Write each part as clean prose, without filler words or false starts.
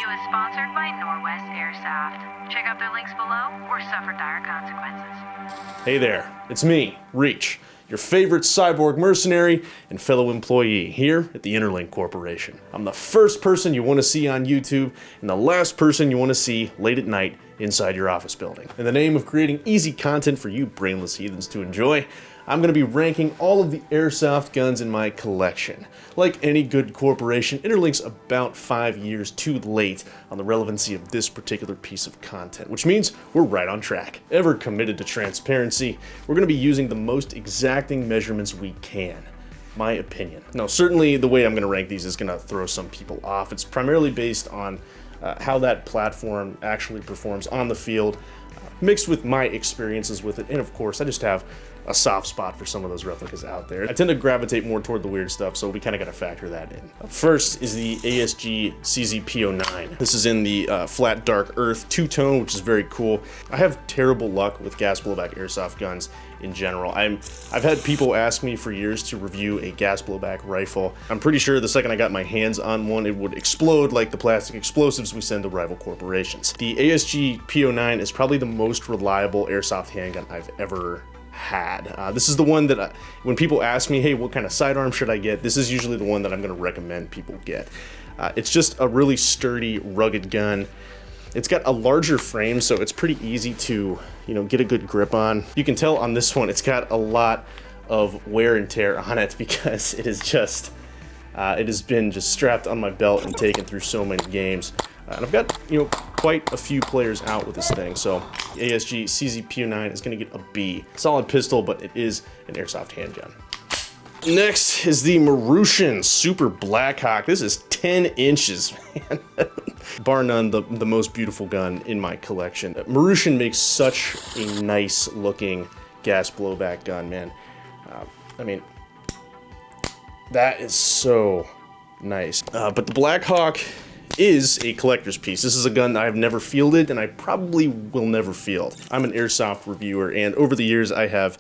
video is sponsored by Norwest Airsoft. Check out their links below or suffer dire consequences. Hey there, it's me, Reach, your favorite cyborg mercenary and fellow employee here at the Interlink Corporation. I'm the first person you want to see on YouTube and the last person you want to see late at night inside your office building. In the name of creating easy content for you brainless heathens to enjoy, I'm going to be ranking all of the airsoft guns in my collection. Like any good corporation, Interlink's about 5 years too late on the relevancy of this particular piece of content, which means we're right on track. Ever committed to transparency, we're going to be using the most exacting measurements we can. My opinion. Now, certainly the way I'm going to rank these is going to throw some people off. It's primarily based on how that platform actually performs on the field, mixed with my experiences with it, and of course, I just have a soft spot for some of those replicas out there. I tend to gravitate more toward the weird stuff, so we kind of got to factor that in. First is the ASG CZP09. This is in the flat dark earth two-tone, which is very cool. I have terrible luck with gas blowback airsoft guns in general. I've had people ask me for years to review a gas blowback rifle. I'm pretty sure the second I got my hands on one, it would explode like the plastic explosives we send to rival corporations. The ASG P09 is probably the most reliable airsoft handgun I've ever had. This is the one that when people ask me, hey, what kind of sidearm should I get? This is usually the one that I'm going to recommend people get. It's just a really sturdy, rugged gun. It's got a larger frame, so it's pretty easy to, get a good grip on. You can tell on this one, it's got a lot of wear and tear on it because it is just, it has been just strapped on my belt and taken through so many games. And I've got, quite a few players out with this thing, so ASG CZP09 is going to get a B. Solid pistol, but it is an airsoft handgun. Next is the Marushin Super Blackhawk. This is 10 inches, man. Bar none, the most beautiful gun in my collection. Marushin makes such a nice looking gas blowback gun, man. That is so nice. But the Blackhawk is a collector's piece. This is a gun that I've never fielded and I probably will never field. I'm an airsoft reviewer, and over the years I have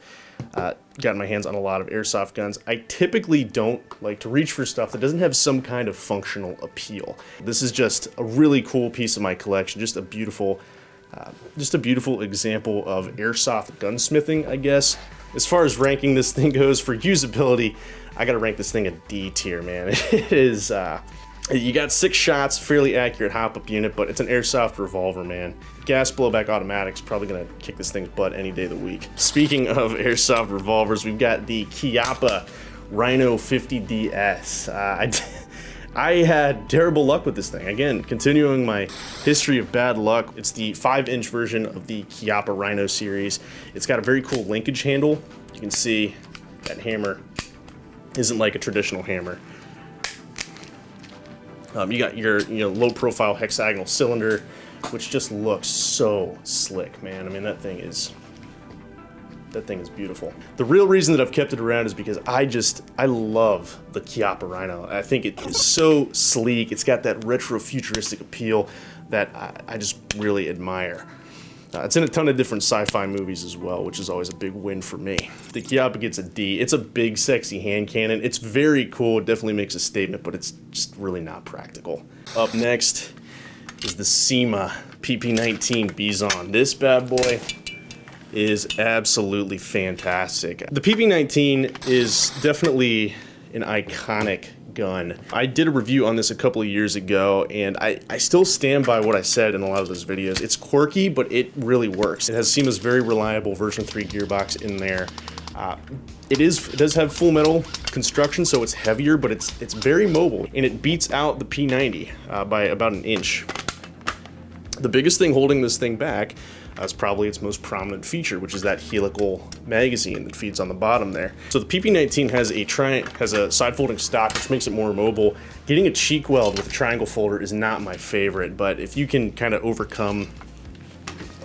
gotten my hands on a lot of airsoft guns. I typically don't like to reach for stuff that doesn't have some kind of functional appeal. This is just a really cool piece of my collection, just a beautiful example of airsoft gunsmithing, I guess. As far as ranking this thing goes for usability, I gotta rank this thing a D tier, man. It is, you got 6 shots, fairly accurate hop-up unit, but it's an airsoft revolver, man. Gas blowback automatic's probably gonna kick this thing's butt any day of the week. Speaking of airsoft revolvers, we've got the Chiappa Rhino 50DS. I had terrible luck with this thing. Again, continuing my history of bad luck. It's the 5-inch version of the Chiappa Rhino series. It's got a very cool linkage handle. You can see that hammer isn't like a traditional hammer. You got your low-profile hexagonal cylinder, which just looks so slick, man. That thing is beautiful. The real reason that I've kept it around is because I love the Chiappa Rhino. I think it is so sleek. It's got that retro-futuristic appeal that I just really admire. It's in a ton of different sci-fi movies as well, which is always a big win for me. The Chiappa gets a D. It's a big, sexy hand cannon. It's very cool. It definitely makes a statement, but it's just really not practical. Up next is the SEMA PP19 Bison. This bad boy is absolutely fantastic. The PP19 is definitely an iconic gun. I did a review on this a couple of years ago, and I still stand by what I said in a lot of those videos. It's quirky, but it really works. It has SEMA's very reliable version 3 gearbox in there. It does have full metal construction, so it's heavier, but it's very mobile, and it beats out the P90 by about an inch. The biggest thing holding this thing back is probably its most prominent feature, which is that helical magazine that feeds on the bottom there. So the PP19 has a side-folding stock, which makes it more mobile. Getting a cheek weld with a triangle folder is not my favorite, but if you can kind of overcome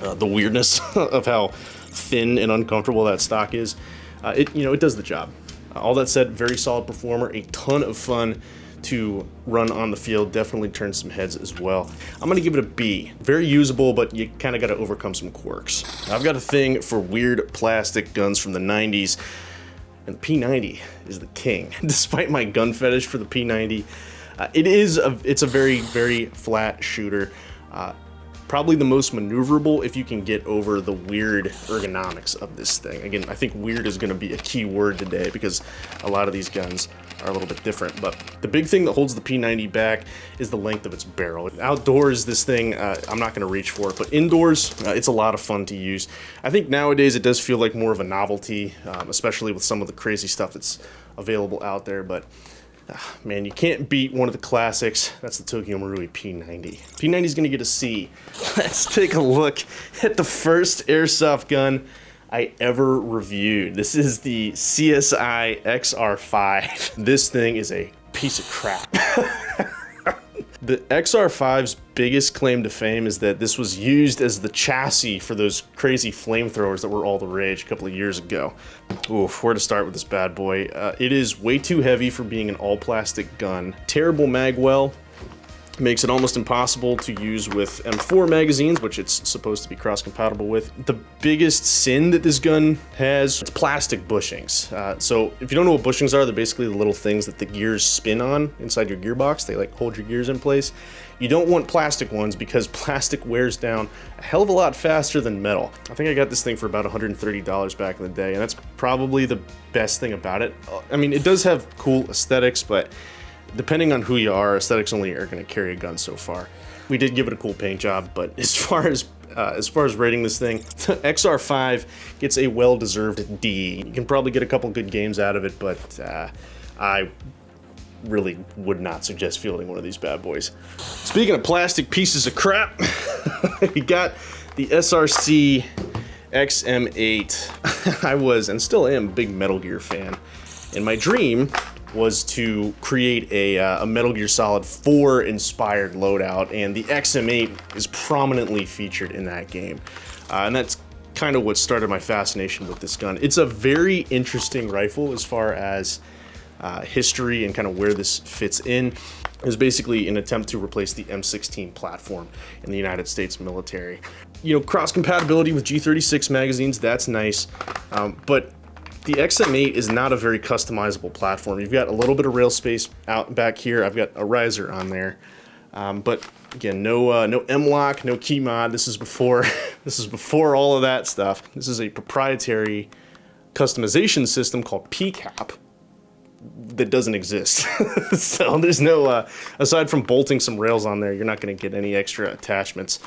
the weirdness of how thin and uncomfortable that stock is, it does the job. All that said, very solid performer, a ton of fun to run on the field, definitely turns some heads as well. I'm gonna give it a B. Very usable, but you kind of got to overcome some quirks. I've got a thing for weird plastic guns from the 90s, and the P90 is the king. Despite my gun fetish for the P90, It's a very, very flat shooter. Probably the most maneuverable if you can get over the weird ergonomics of this thing. Again, I think weird is going to be a key word today because a lot of these guns are a little bit different. But the big thing that holds the P90 back is the length of its barrel. Outdoors, this thing, I'm not going to reach for it, but indoors, it's a lot of fun to use. I think nowadays it does feel like more of a novelty, especially with some of the crazy stuff that's available out there. But man, you can't beat one of the classics. That's the Tokyo Marui P90. P90 is going to get a C. Let's take a look at the first airsoft gun I ever reviewed. This is the CSI XR5. This thing is a piece of crap. The XR5's biggest claim to fame is that this was used as the chassis for those crazy flamethrowers that were all the rage a couple of years ago. Oof, where to start with this bad boy? It is way too heavy for being an all-plastic gun. Terrible magwell. Makes it almost impossible to use with M4 magazines, which it's supposed to be cross-compatible with. The biggest sin that this gun has is plastic bushings. So if you don't know what bushings are, they're basically the little things that the gears spin on inside your gearbox. They like hold your gears in place. You don't want plastic ones because plastic wears down a hell of a lot faster than metal. I think I got this thing for about $130 back in the day, and that's probably the best thing about it. I mean, it does have cool aesthetics, but depending on who you are, aesthetics only are going to carry a gun so far. We did give it a cool paint job, but as far as rating this thing, XR5 gets a well-deserved D. You can probably get a couple good games out of it, but I really would not suggest fielding one of these bad boys. Speaking of plastic pieces of crap, we got the SRC XM8. I was, and still am, a big Metal Gear fan, and my dream was to create a Metal Gear Solid 4 inspired loadout, and the XM8 is prominently featured in that game. And that's kind of what started my fascination with this gun. It's a very interesting rifle as far as history and kind of where this fits in. It was basically an attempt to replace the M16 platform in the United States military. You know, cross compatibility with G36 magazines, that's nice, but the XM8 is not a very customizable platform. You've got a little bit of rail space out back here. I've got a riser on there, but again, no M-lock, no key mod. This is before all of that stuff. This is a proprietary customization system called PCAP that doesn't exist. So there's no aside from bolting some rails on there, you're not going to get any extra attachments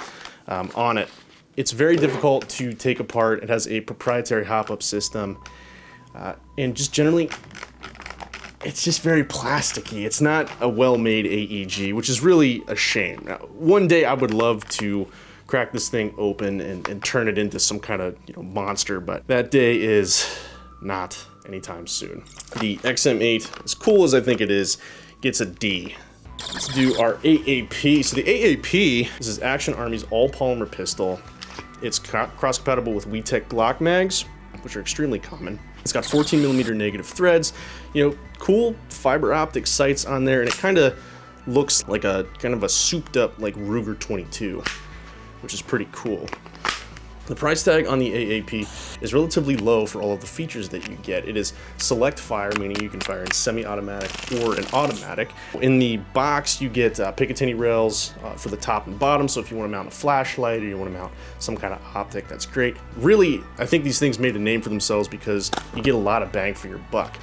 on it. It's very difficult to take apart. It has a proprietary hop-up system. And just generally, it's just very plasticky. It's not a well-made AEG, which is really a shame. Now, one day I would love to crack this thing open and turn it into some kind of monster, but that day is not anytime soon. The XM8, as cool as I think it is, gets a D. Let's do our AAP. So the AAP, this is Action Army's all-polymer pistol. It's cross-compatible with WeTech Glock mags, which are extremely common. It's got 14mm negative threads, cool fiber optic sights on there, and it kind of looks like a kind of a souped up like Ruger 22, which is pretty cool. The price tag on the AAP is relatively low for all of the features that you get. It is select fire, meaning you can fire in semi-automatic or an automatic. In the box, you get Picatinny rails for the top and bottom, so if you want to mount a flashlight or you want to mount some kind of optic, that's great. Really, I think these things made a name for themselves because you get a lot of bang for your buck.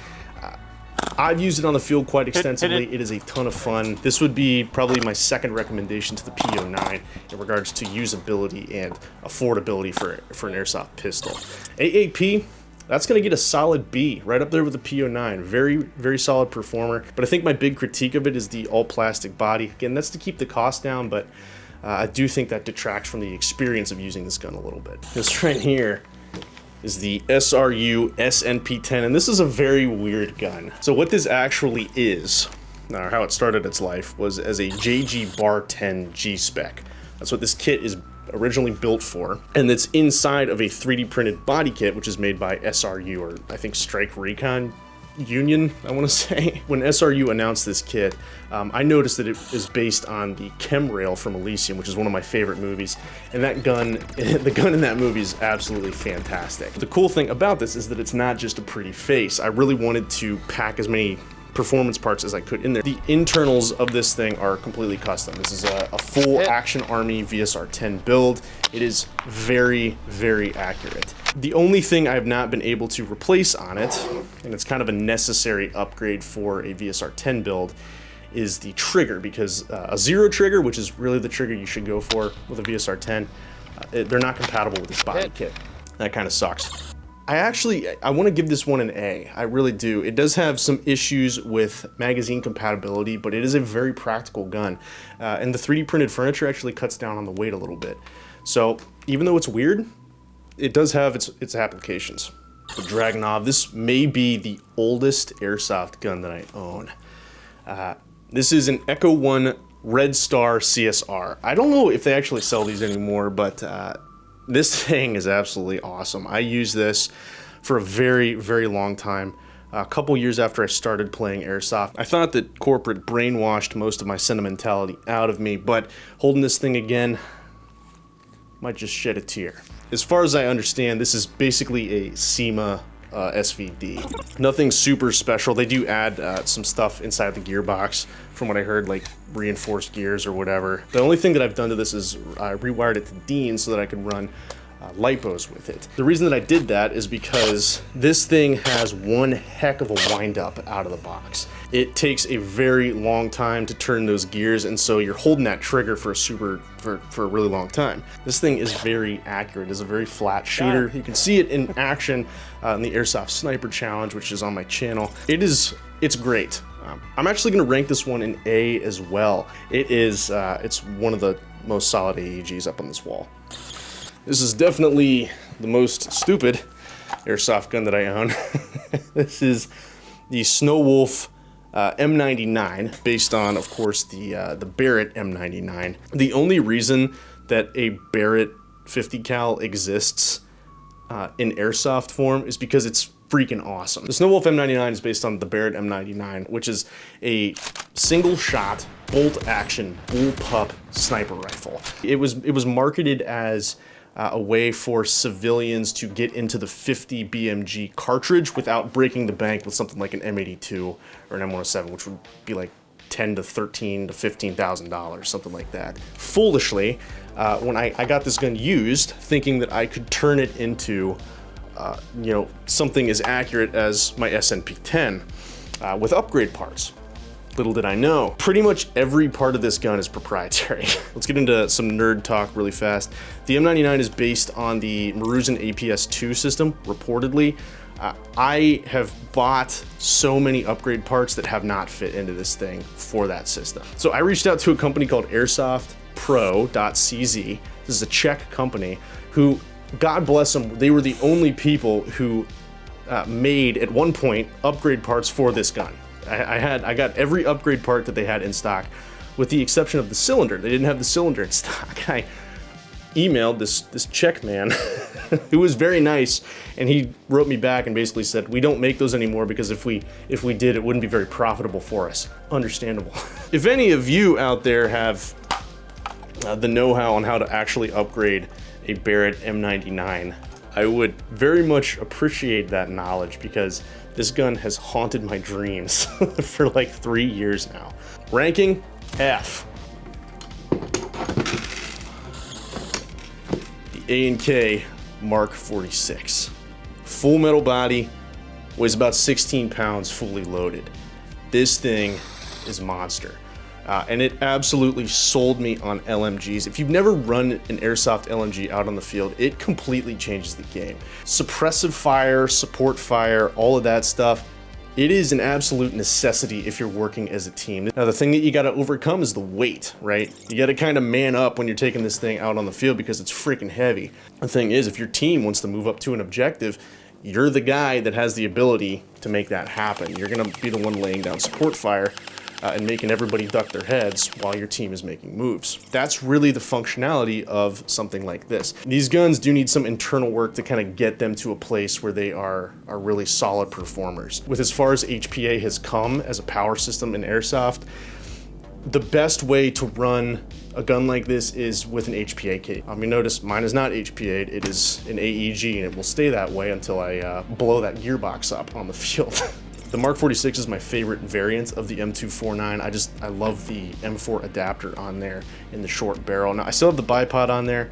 I've used it on the field quite extensively. It is a ton of fun. This would be probably my second recommendation to the P09 in regards to usability and affordability for an airsoft pistol. AAP, that's going to get a solid B, right up there with the P09. Very, very solid performer. But I think my big critique of it is the all-plastic body. Again, that's to keep the cost down, but I do think that detracts from the experience of using this gun a little bit. This right here is the SRU SNP10, and this is a very weird gun. So what this actually is, or how it started its life, was as a JG Bar 10 G-Spec. That's what this kit is originally built for, and it's inside of a 3D printed body kit, which is made by SRU, or I think Strike Recon Union, I want to say. When SRU announced this kit, I noticed that it is based on the Chem Rail from Elysium, which is one of my favorite movies, and that gun, the gun in that movie is absolutely fantastic. The cool thing about this is that it's not just a pretty face. I really wanted to pack as many performance parts as I could in there. The internals of this thing are completely custom. This is a full Action Army VSR-10 build. It is very, very accurate. The only thing I have not been able to replace on it, and it's kind of a necessary upgrade for a VSR-10 build, is the trigger, because a zero trigger, which is really the trigger you should go for with a VSR-10, they're not compatible with this body kit. That kind of sucks. I want to give this one an A. I really do. It does have some issues with magazine compatibility, but it is a very practical gun. And the 3D printed furniture actually cuts down on the weight a little bit. So even though it's weird, it does have its applications. The Dragunov, this may be the oldest airsoft gun that I own. This is an Echo 1 Red Star CSR. I don't know if they actually sell these anymore, but this thing is absolutely awesome. I used this for a very, very long time. A couple years after I started playing airsoft. I thought that corporate brainwashed most of my sentimentality out of me, but holding this thing again might just shed a tear. As far as I understand, this is basically a SEMA SVD. Nothing super special. They do add some stuff inside the gearbox, from what I heard, like reinforced gears or whatever. The only thing that I've done to this is I rewired it to DIN so that I could run lipos with it. The reason that I did that is because this thing has one heck of a wind up out of the box. It takes a very long time to turn those gears, and so you're holding that trigger for a really long time. This thing is very accurate. It's a very flat shooter. You can see it in action in the Airsoft Sniper Challenge, which is on my channel. It's great. I'm actually going to rank this one an A as well. It's one of the most solid AEGs up on this wall. This is definitely the most stupid airsoft gun that I own. This is the Snowwolf M99, based on, of course, the Barrett M99. The only reason that a Barrett 50 cal exists in airsoft form is because it's freaking awesome. The Snowwolf M99 is based on the Barrett M99, which is a single shot, bolt action, bullpup sniper rifle. It was marketed as a way for civilians to get into the 50 BMG cartridge without breaking the bank with something like an M82 or an M107, which would be like $10,000 to $13,000 to $15,000, something like that. Foolishly, when I got this gun used, thinking that I could turn it into something as accurate as my SNP-10 with upgrade parts. Little did I know, pretty much every part of this gun is proprietary. Let's get into some nerd talk really fast. The M99 is based on the Marushin APS-2 system, reportedly. I have bought so many upgrade parts that have not fit into this thing for that system. So I reached out to a company called AirsoftPro.cz. This is a Czech company who, God bless them, they were the only people who made, at one point, upgrade parts for this gun. I got every upgrade part that they had in stock, with the exception of the cylinder. They didn't have the cylinder in stock. I emailed this Czech man who was very nice, and he wrote me back and basically said, we don't make those anymore because if we did, it wouldn't be very profitable for us. Understandable. If any of you out there have the know-how on how to actually upgrade a Barrett M99, I would very much appreciate that knowledge, because this gun has haunted my dreams for like 3 years now. Ranking, F. The A&K Mark 46. Full metal body, weighs about 16 pounds fully loaded. This thing is a monster. And it absolutely sold me on LMGs. If you've never run an airsoft LMG out on the field, it completely changes the game. Suppressive fire, support fire, all of that stuff, it is an absolute necessity if you're working as a team. Now, the thing that you gotta overcome is the weight, right? You gotta kind of man up when you're taking this thing out on the field because it's freaking heavy. The thing is, if your team wants to move up to an objective, you're the guy that has the ability to make that happen. You're gonna be the one laying down support fire and making everybody duck their heads while your team is making moves. That's really the functionality of something like this. These guns do need some internal work to kind of get them to a place where they are really solid performers. With as far as HPA has come as a power system in airsoft, the best way to run a gun like this is with an HPA kit. You notice mine is not HPA'd, it is an AEG, and it will stay that way until I blow that gearbox up on the field. The Mark 46 is my favorite variant of the M249. I love the M4 adapter on there in the short barrel. Now I still have the bipod on there.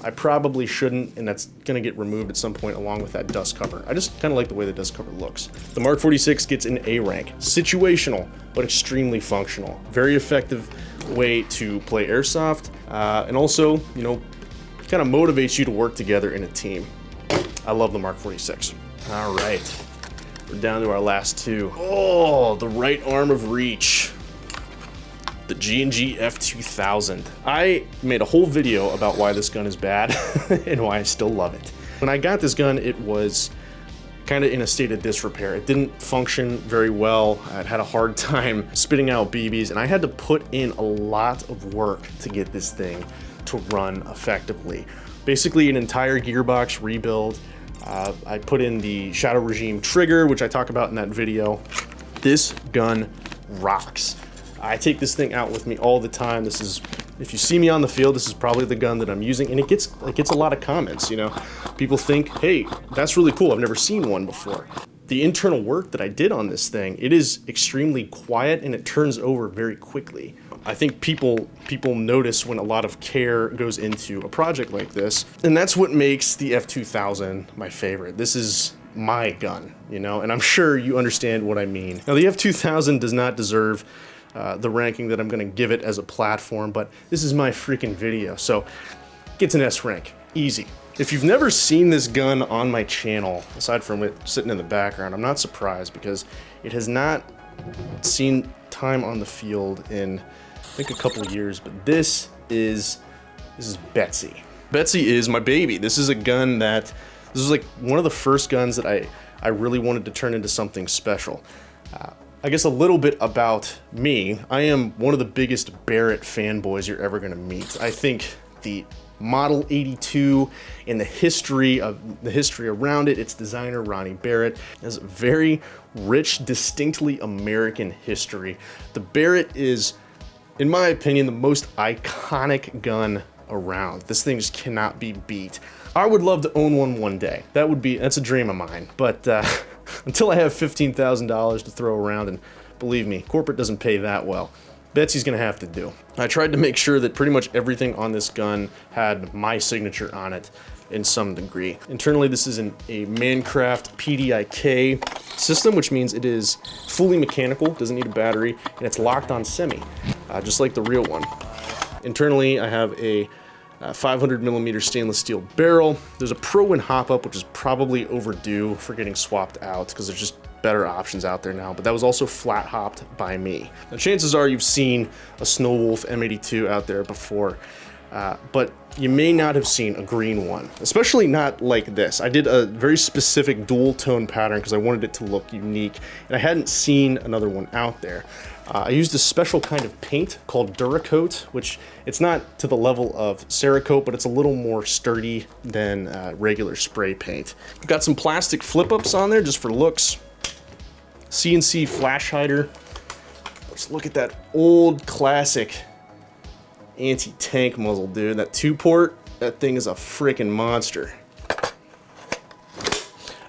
I probably shouldn't, and that's gonna get removed at some point along with that dust cover. I just kind of like the way the dust cover looks. The Mark 46 gets an A rank. Situational, but extremely functional. Very effective way to play airsoft, and also, you know, kind of motivates you to work together in a team. I love the Mark 46. All right. We're down to our last two. Oh, the right arm of reach. The G&G F2000. I made a whole video about why this gun is bad and why I still love it. When I got this gun, it was kind of in a state of disrepair. It didn't function very well. It had a hard time spitting out BBs, and I had to put in a lot of work to get this thing to run effectively. Basically an entire gearbox rebuild. I put in the Shadow Regime trigger, which I talk about in that video. This gun rocks. I take this thing out with me all the time. This is, if you see me on the field, this is probably the gun that I'm using, and it gets a lot of comments, you know. People think, hey, that's really cool, I've never seen one before. The internal work that I did on this thing, it is extremely quiet and it turns over very quickly. I think people notice when a lot of care goes into a project like this, and that's what makes the F2000 my favorite. This is my gun, you know, and I'm sure you understand what I mean. Now, the F2000 does not deserve the ranking that I'm gonna give it as a platform, but this is my freaking video, so it gets an S rank, easy. If you've never seen this gun on my channel, aside from it sitting in the background, I'm not surprised because it has not seen time on the field in, I think, a couple years, but this is Betsy. Betsy is my baby. This is a gun that, this is like one of the first guns that I really wanted to turn into something special. I guess a little bit about me. I am one of the biggest Barrett fanboys you're ever gonna meet. I think the Model 82 and the history around it, its designer Ronnie Barrett, has a very rich, distinctly American history. The Barrett is, in my opinion, the most iconic gun around. This thing just cannot be beat. I would love to own one day. That's a dream of mine. But until I have $15,000 to throw around, and believe me, corporate doesn't pay that well, Betsy's gonna have to do. I tried to make sure that pretty much everything on this gun had my signature on it in some degree. Internally, this is a Mancraft PDIK system, which means it is fully mechanical, doesn't need a battery, and it's locked on semi, just like the real one. Internally, I have a 500mm stainless steel barrel. There's a Pro-Win hop-up, which is probably overdue for getting swapped out because there's just better options out there now, but that was also flat hopped by me. Now, chances are you've seen a Snowwolf M82 out there before, but you may not have seen a green one, especially not like this. I did a very specific dual tone pattern because I wanted it to look unique, and I hadn't seen another one out there. I used a special kind of paint called Duracoat, which it's not to the level of Cerakote, but it's a little more sturdy than regular spray paint. I've got some plastic flip-ups on there just for looks. CNC flash hider. Let's look at that old classic anti-tank muzzle, dude. That 2-port, that thing is a freaking monster.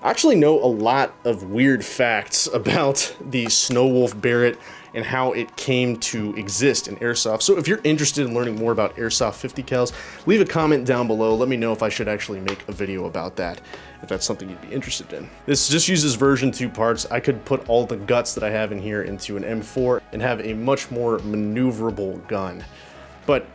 I actually know a lot of weird facts about the Snowwolf Barrett and how it came to exist in Airsoft. So if you're interested in learning more about Airsoft 50 cals, leave a comment down below. Let me know if I should actually make a video about that, if that's something you'd be interested in. This just uses version 2 parts. I could put all the guts that I have in here into an M4 and have a much more maneuverable gun. But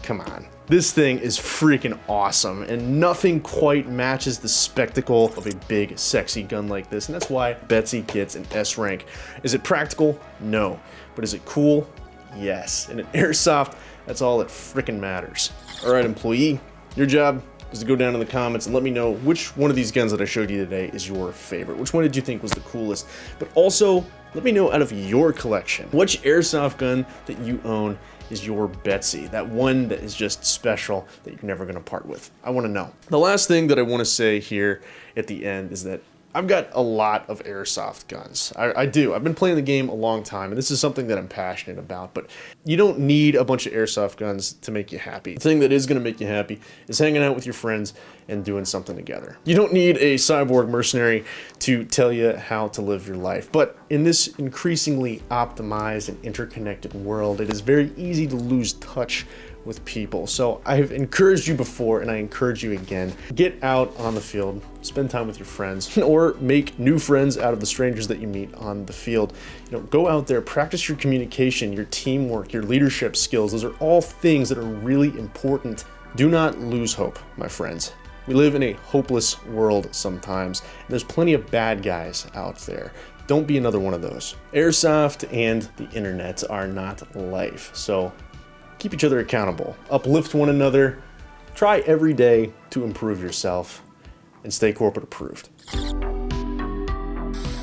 come on. This thing is freaking awesome, and nothing quite matches the spectacle of a big, sexy gun like this, and that's why Betsy gets an S rank. Is it practical? No. But is it cool? Yes. And in Airsoft, that's all that freaking matters. Alright, employee, your job is to go down in the comments and let me know which one of these guns that I showed you today is your favorite. Which one did you think was the coolest? But also, let me know out of your collection, which Airsoft gun that you own is your Betsy, that one that is just special that you're never gonna part with. I wanna know. The last thing that I wanna say here at the end is that I've got a lot of airsoft guns. I do. I've been playing the game a long time, and this is something that I'm passionate about, but you don't need a bunch of airsoft guns to make you happy. The thing that is going to make you happy is hanging out with your friends and doing something together. You don't need a cyborg mercenary to tell you how to live your life, but in this increasingly optimized and interconnected world, it is very easy to lose touch with people. So I've encouraged you before, and I encourage you again, get out on the field, spend time with your friends, or make new friends out of the strangers that you meet on the field. You know, go out there, practice your communication, your teamwork, your leadership skills. Those are all things that are really important. Do not lose hope, my friends. We live in a hopeless world sometimes, and there's plenty of bad guys out there. Don't be another one of those. Airsoft and the internet are not life, so keep each other accountable, uplift one another, try every day to improve yourself, and stay corporate approved.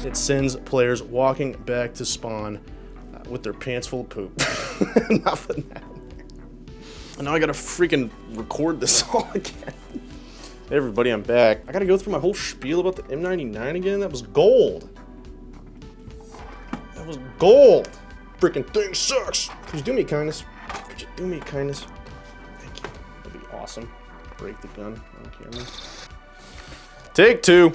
It sends players walking back to spawn with their pants full of poop. Nothing happened. And now I gotta freaking record this all again. Hey everybody, I'm back. I gotta go through my whole spiel about the M99 again? That was gold. That was gold. Freaking thing sucks. Could you do me a kindness? Could you do me a kindness? Thank you. That'd be awesome. Break the gun on camera. Take two.